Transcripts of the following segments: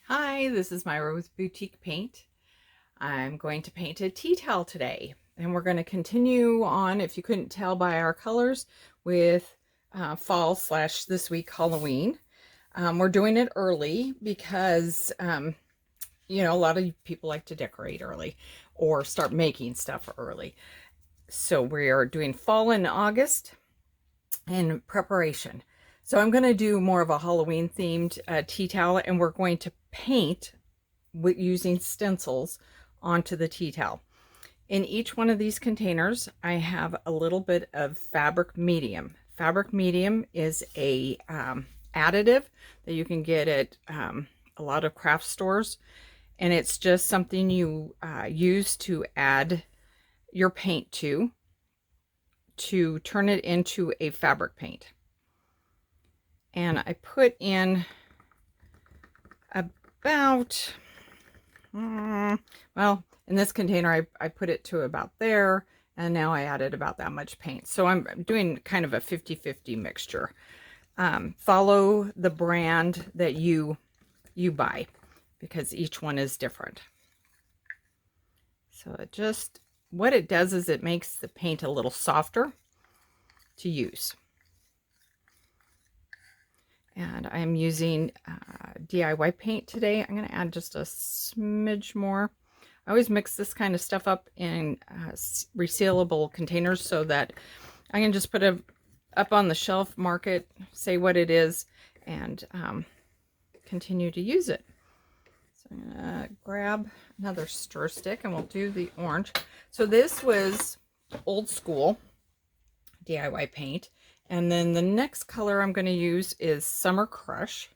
Hi, this is Myra with Boutique Paint. I'm going to paint a tea towel today, and we're going to continue on, if you couldn't tell by our colors, with fall slash this week Halloween. We're doing it early because, you know, a lot of people like to decorate early or start making stuff early. So we are doing fall in August in preparation. So I'm going to do more of a Halloween themed tea towel, and we're going to paint using stencils onto the tea towel. In each one of these containers, I have a little bit of fabric medium. Fabric medium is a additive that you can get at a lot of craft stores, and it's just something you use to add your paint to turn it into a fabric paint. And I put in about, well, in this container, I put it to about there, and now I added about that much paint. So I'm doing kind of a 50-50 mixture. Follow the brand that you buy, because each one is different. So it just, what it does is it makes the paint a little softer to use. And I'm using DIY paint today. I'm going to add just a smidge more. I always mix this kind of stuff up in resealable containers so that I can just put it up on the shelf, mark it, say what it is, and continue to use it. So I'm going to grab another stir stick and we'll do the orange. So this was old school DIY paint. And then the next color I'm going to use is Summer Crush.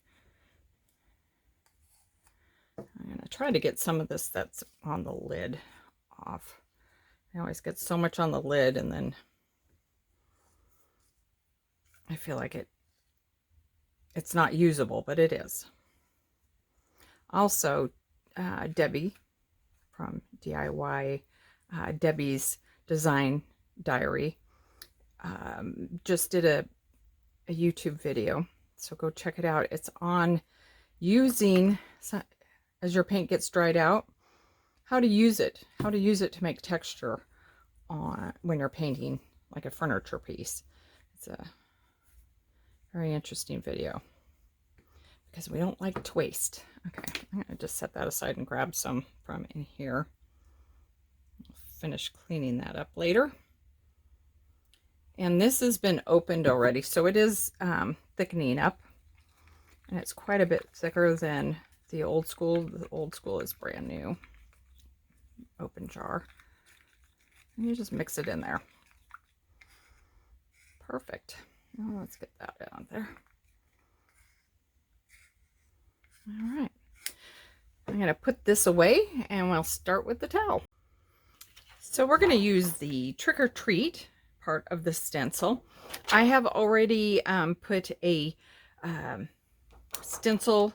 I'm going to try to get some of this that's on the lid off. I always get so much on the lid, and then I feel like it's not usable, but it is. Also, Debbie from DIY, Debbie's Design Diary, just did a YouTube video, so go check it out. It's on using, as your paint gets dried out, how to use it to make texture on when you're painting like a furniture piece. It's a very interesting video because we don't like to waste. Okay, I'm gonna just set that aside and grab some from in here. I'll finish cleaning that up later. And this has been opened already, so it is thickening up, and it's quite a bit thicker than the old school. The old school is brand new, open jar, and you just mix it in there. Perfect. Now let's get that out there. All right, I'm going to put this away, and we'll start with the towel. So we're going to use the Trick or Treat part of the stencil. I have already put a stencil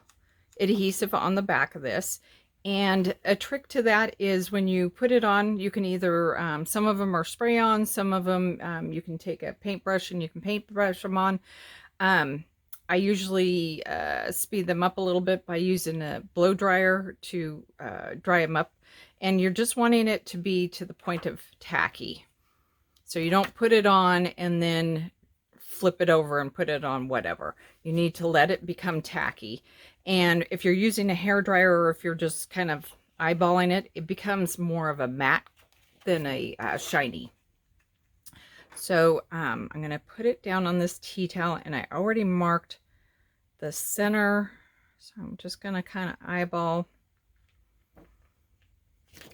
adhesive on the back of this, and a trick to that is when you put it on, you can either some of them are spray on, some of them you can take a paintbrush and you can paintbrush them on. I usually speed them up a little bit by using a blow dryer to dry them up, and you're just wanting it to be to the point of tacky. So you don't put it on and then flip it over and put it on whatever. You need to let it become tacky. And if you're using a hair dryer, or if you're just kind of eyeballing it, it becomes more of a matte than a shiny. So I'm going to put it down on this tea towel, and I already marked the center. So I'm just going to kind of eyeball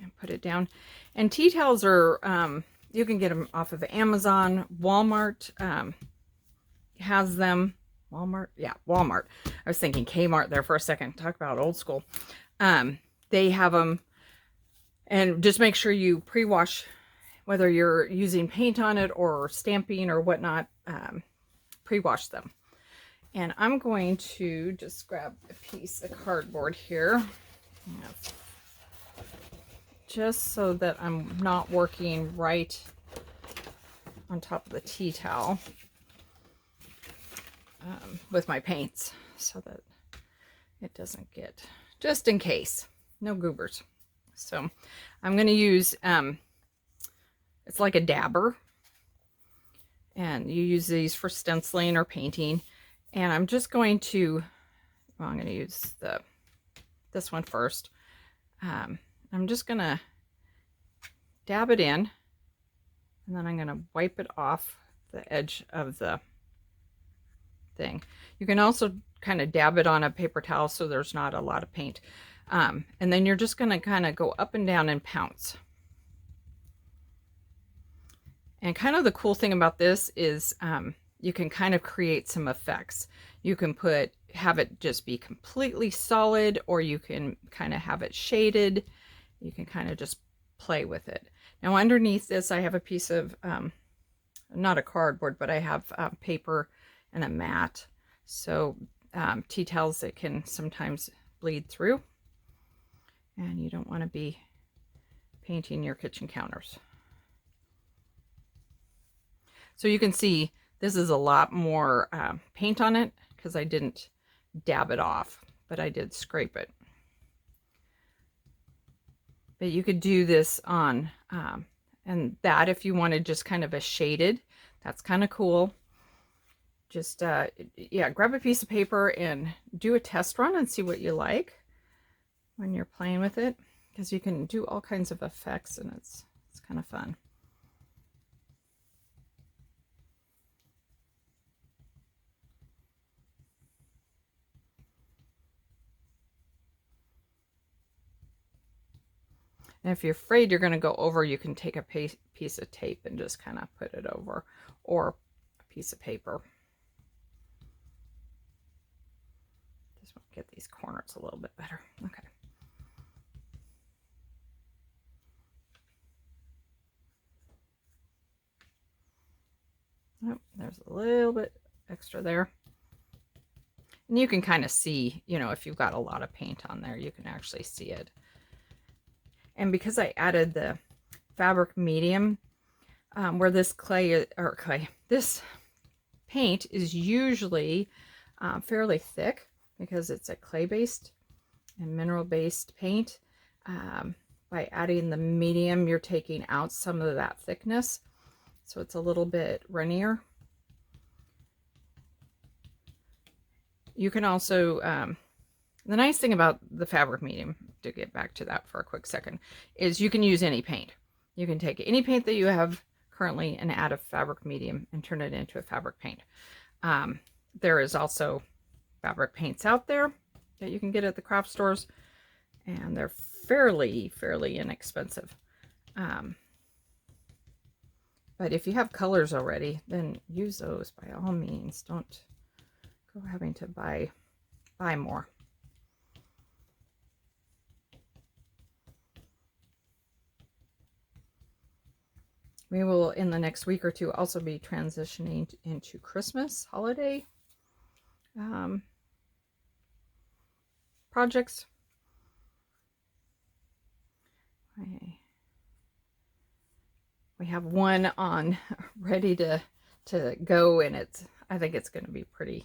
and put it down. And tea towels are... you can get them off of Amazon. Walmart has them. Walmart? Yeah, Walmart. I was thinking Kmart there for a second. Talk about old school. They have them. And just make sure you pre-wash, whether you're using paint on it or stamping or whatnot, pre-wash them. And I'm going to just grab a piece of cardboard here. Just so that I'm not working right on top of the tea towel with my paints, so that it doesn't get just in case. No goobers. So I'm going to use, it's like a dabber. And you use these for stenciling or painting. And I'm just going to, well, I'm going to use this one first. I'm just going to dab it in. And then I'm going to wipe it off the edge of the thing. You can also kind of dab it on a paper towel so there's not a lot of paint. And then you're just going to kind of go up and down and pounce. And kind of the cool thing about this is you can kind of create some effects. You can have it just be completely solid, or you can kind of have it shaded. You can kind of just play with it. Now underneath this I have a piece of, not a cardboard, but I have paper and a mat. So tea towels that can sometimes bleed through. And you don't want to be painting your kitchen counters. So you can see this is a lot more paint on it because I didn't dab it off, but I did scrape it. But you could do this on, and that if you wanted just kind of a shaded, that's kind of cool. Just, yeah, grab a piece of paper and do a test run and see what you like when you're playing with it, because you can do all kinds of effects and it's kind of fun. And if you're afraid you're going to go over, you can take a piece of tape and just kind of put it over, or a piece of paper. Just want to get these corners a little bit better. Okay. Oh, there's a little bit extra there. And you can kind of see, you know, if you've got a lot of paint on there, you can actually see it. And because I added the fabric medium, where this this paint is usually fairly thick because it's a clay-based and mineral-based paint. By adding the medium, you're taking out some of that thickness, so it's a little bit runnier. You can also, the nice thing about the fabric medium, to get back to that for a quick second, is you can use any paint. You can take any paint that you have currently and add a fabric medium and turn it into a fabric paint. There is also fabric paints out there that you can get at the craft stores, and they're fairly inexpensive. But if you have colors already, then use those by all means. Don't go having to buy more. We will, in the next week or two, also be transitioning into Christmas holiday projects. We have one on ready to go, and I think it's going to be pretty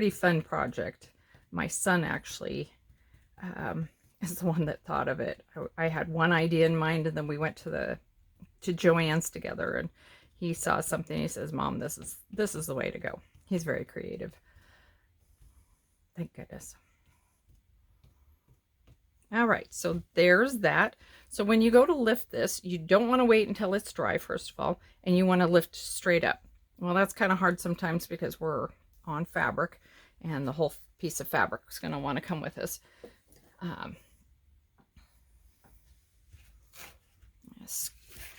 fun project. My son actually is the one that thought of it. I had one idea in mind, and then we went to Joann's together, and he saw something. He says, "Mom, this is the way to go." He's very creative. Thank goodness. All right, so there's that. So when you go to lift this, you don't want to wait until it's dry, first of all, and you want to lift straight up. Well, that's kind of hard sometimes because we're on fabric, and the whole piece of fabric is going to want to come with us. Yes,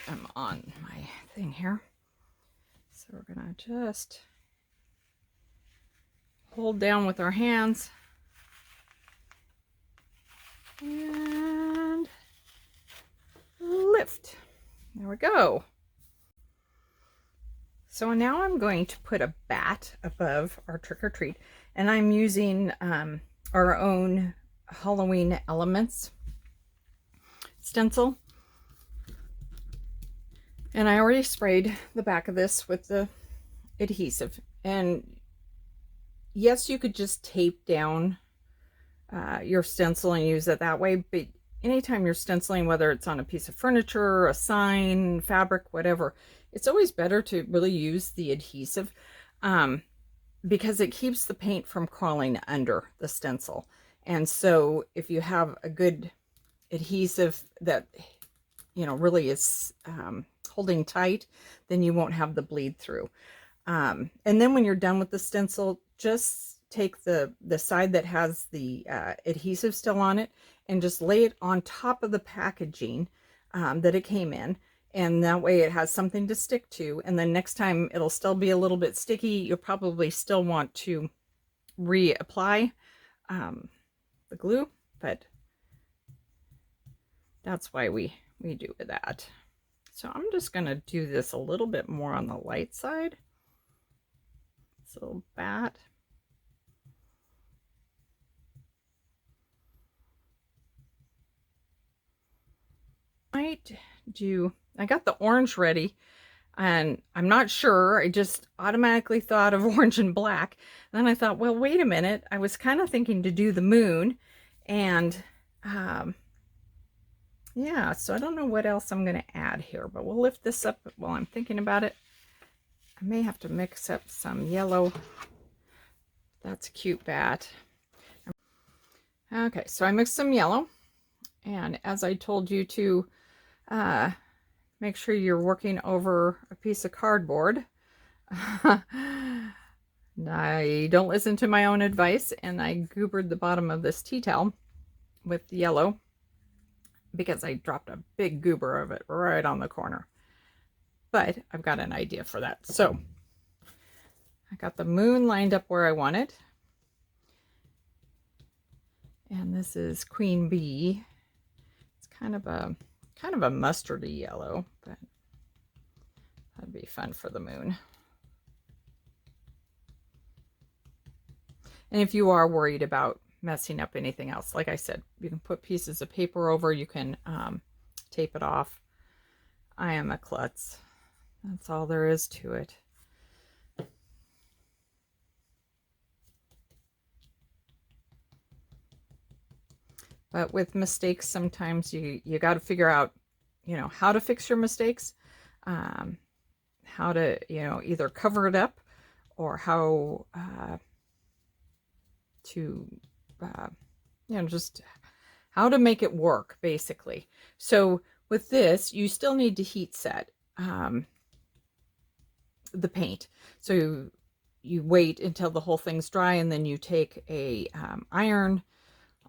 I'm on my thing here. So we're going to just hold down with our hands and lift. There we go. So now I'm going to put a bat above our trick or treat, and I'm using our own Halloween Elements stencil. And I already sprayed the back of this with the adhesive. And yes, you could just tape down your stencil and use it that way. But anytime you're stenciling, whether it's on a piece of furniture, a sign, fabric, whatever, it's always better to really use the adhesive because it keeps the paint from crawling under the stencil. And so if you have a good adhesive that, you know, really is holding tight, then you won't have the bleed through. And then when you're done with the stencil, just take the side that has the adhesive still on it and just lay it on top of the packaging that it came in. And that way it has something to stick to. And then next time it'll still be a little bit sticky. You'll probably still want to reapply the glue, but that's why we do that. So I'm just going to do this a little bit more on the light side. This little bat. I got the orange ready and I'm not sure. I just automatically thought of orange and black. And then I thought, well, wait a minute. I was kind of thinking to do the moon and yeah, so I don't know what else I'm going to add here, but we'll lift this up while I'm thinking about it. I may have to mix up some yellow. That's a cute bat. Okay, so I mixed some yellow. And as I told you to make sure you're working over a piece of cardboard. I don't listen to my own advice, and I goobered the bottom of this tea towel with yellow because I dropped a big goober of it right on the corner. But I've got an idea for that. So I got the moon lined up where I want it. And this is Queen Bee. It's kind of a mustardy yellow, but that'd be fun for the moon. And if you are worried about messing up anything else, like I said, you can put pieces of paper over, you can tape it off. I am a klutz. That's all there is to it. But with mistakes, sometimes you got to figure out, you know, how to fix your mistakes, how to, you know, either cover it up or how to, you know, just how to make it work, basically. So with this, you still need to heat set the paint. So you wait until the whole thing's dry, and then you take a iron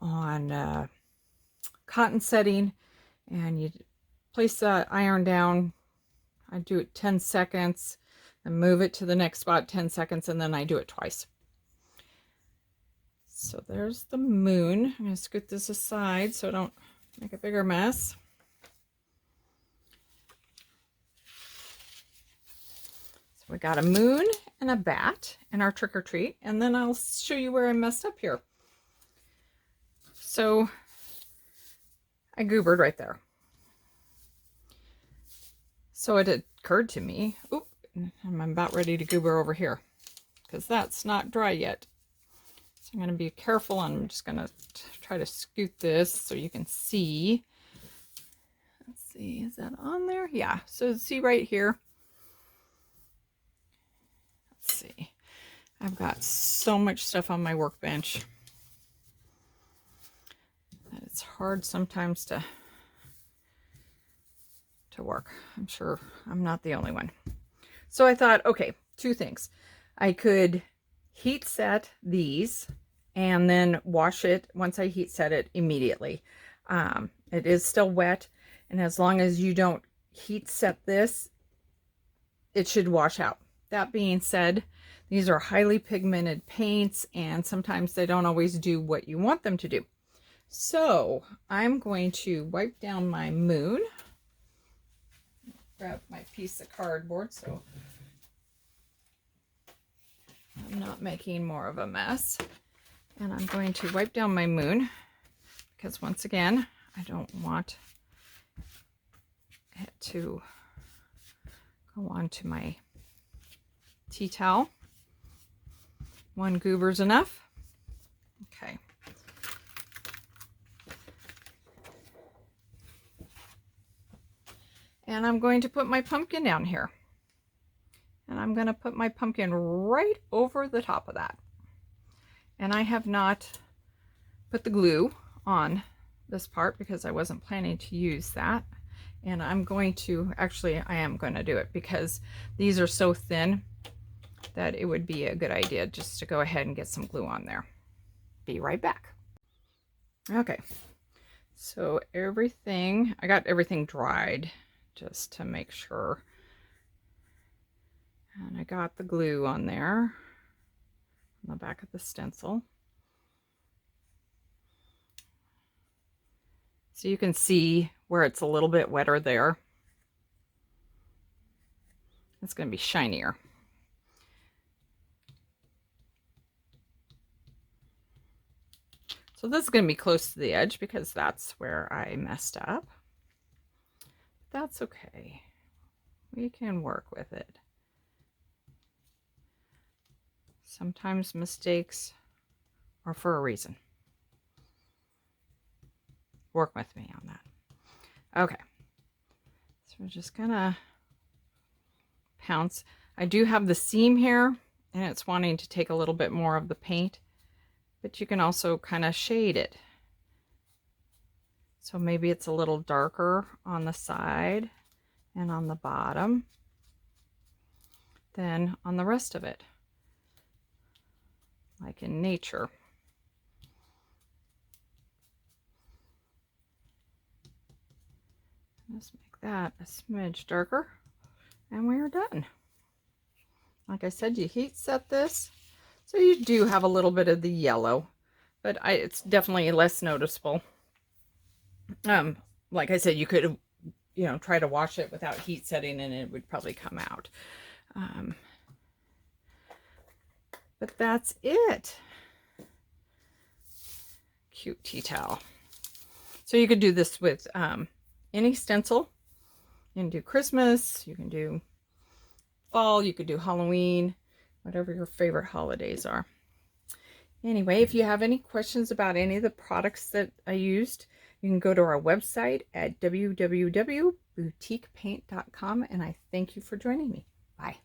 on cotton setting, and you place that iron down. I do it 10 seconds and move it to the next spot 10 seconds, and then I do it twice. So there's the moon. I'm going to scoot this aside so I don't make a bigger mess. So we got a moon and a bat in our trick or treat, and then I'll show you where I messed up here. So I goobered right there. So it occurred to me, oop, I'm about ready to goober over here because that's not dry yet. So I'm going to be careful. I'm just going to try to scoot this so you can see. Let's see, is that on there? Yeah, so see right here. Let's see. I've got so much stuff on my workbench that it's hard sometimes to work. I'm sure I'm not the only one. So I thought, okay, two things. I could heat set these and then wash it once I heat set it immediately. It is still wet, and as long as you don't heat set this, it should wash out. That being said, these are highly pigmented paints, and sometimes they don't always do what you want them to do. So I'm going to wipe down my moon. Grab my piece of cardboard so I'm not making more of a mess. And I'm going to wipe down my moon because, once again, I don't want it to go onto my tea towel. One goober's enough. Okay. And I'm going to put my pumpkin down here. And I'm going to put my pumpkin right over the top of that. And I have not put the glue on this part because I wasn't planning to use that. And I'm going to, actually I am going to do it because these are so thin that it would be a good idea just to go ahead and get some glue on there. Be right back. Okay, so I got everything dried just to make sure. And I got the glue on there on the back of the stencil. So you can see where it's a little bit wetter there. It's going to be shinier. So this is going to be close to the edge because that's where I messed up. That's okay. We can work with it. Sometimes mistakes are for a reason. Work with me on that. Okay. So we're just gonna pounce. I do have the seam here and it's wanting to take a little bit more of the paint, but you can also kind of shade it. So maybe it's a little darker on the side and on the bottom than on the rest of it, like in nature. Let's make that a smidge darker and we are done. Like I said, you heat set this, so you do have a little bit of the yellow, but it's definitely less noticeable. Like I said, you could, try to wash it without heat setting and it would probably come out. But that's it. Cute tea towel. So you could do this with any stencil. You can do Christmas, you can do fall, you could do Halloween, whatever your favorite holidays are. Anyway, if you have any questions about any of the products that I used, you can go to our website at www.boutiquepaint.com, and I thank you for joining me. Bye.